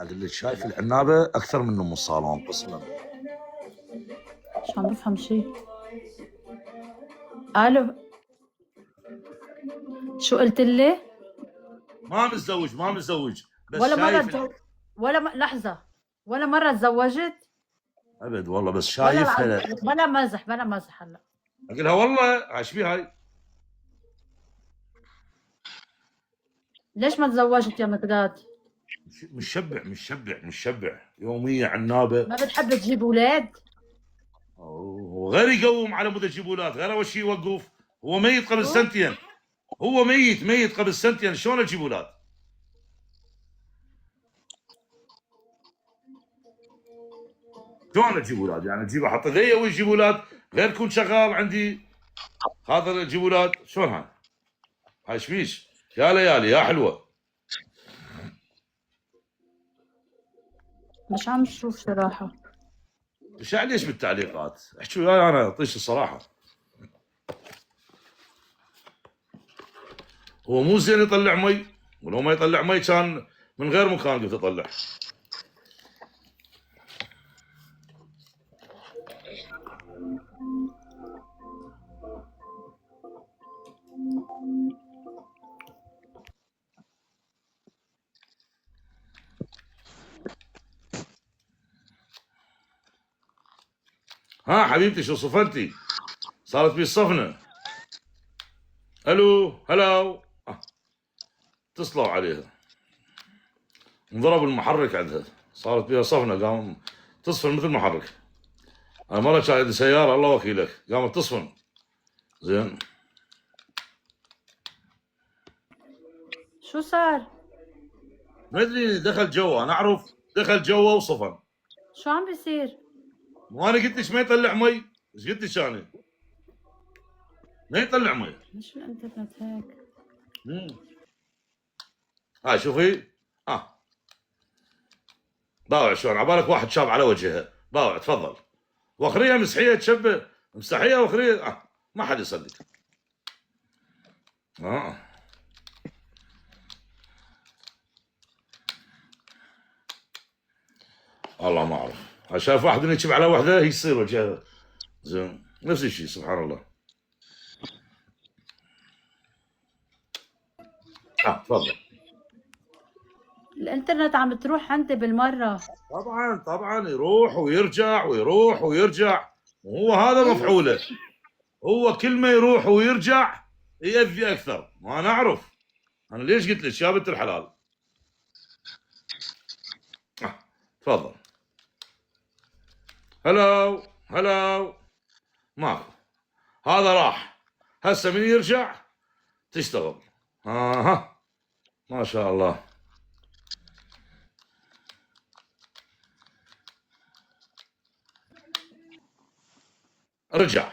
اقول لك شايف العنابه اكثر من ام الصالون قسما. مش عم بفهم شيء. الو، شو قلت لي؟ ما متزوج بس ولا مرة شايف لحظة، ولا مرة تزوجت؟ ابد والله، بس ولا شايفها. بلا مزح بلا مزح هلا. اقول لها والله عاش بي هاي. ليش ما تزوجت يا مقداد؟ مش شبع يوميا عنابه. ما بتحب تجيب اولاد؟ وغير يقوم على مود يجيب اولاد، غير اول شيء يوقف. هو ميت قبل سنتين. هو ميت قبل سنتين، شلون اجيب اولاد؟ شلون اجيب اولاد؟ يعني اجيب احط ذي ويجيب اولاد، غير كون شغال عندي هذا اجيب اولاد، شلون هاي؟ هاي شبيش؟ يا ليالي يا حلوه. مش عم شوف صراحة. ايش يعني ايش بالتعليقات؟ احكي وياي انا اعطيش الصراحه. هو مو زين يطلع مي؟ ولو ما يطلع مي كان من غير مكان قلت يطلع. ها حبيبتي شو صفنتي؟ صارت بي الصفنه. الو هلاو. اتصلوا عليها، انضرب المحرك عندها، صارت بيها صفنه، قام تصفن مثل المحرك. انا مره كان عندي سياره الله وكيلك قامت تصفن. زين شو صار؟ ما ادري دخل جوا، انا اعرف دخل جوا وصفن. شو عم بيصير؟ وانا قلت لك ما يطلع مي، ايش قلت لك انا؟ ما يطلع مي. ليش الانترنت هيك؟ هاي شوفي. باوع شلون عبالك واحد شاب على وجهها، باوع تفضل. واخريها مسحيه تشبه مسحيه واخريها ما حد يصدق. والله ما اعرف. شايف واحد يكب على وحده هي يصير وجهها زين نفس الشيء سبحان الله. تفضل. الانترنت عم تروح عندي بالمرة. طبعا يروح ويرجع ويروح ويرجع، وهو هذا مفعوله. هو كل ما يروح ويرجع يأذي اكثر، ما نعرف. انا ليش قلت لك يا بنت الحلال. تفضل. هلاو ماكو. هذا راح، هسه من يرجع تشتغل. ما شاء الله. رجع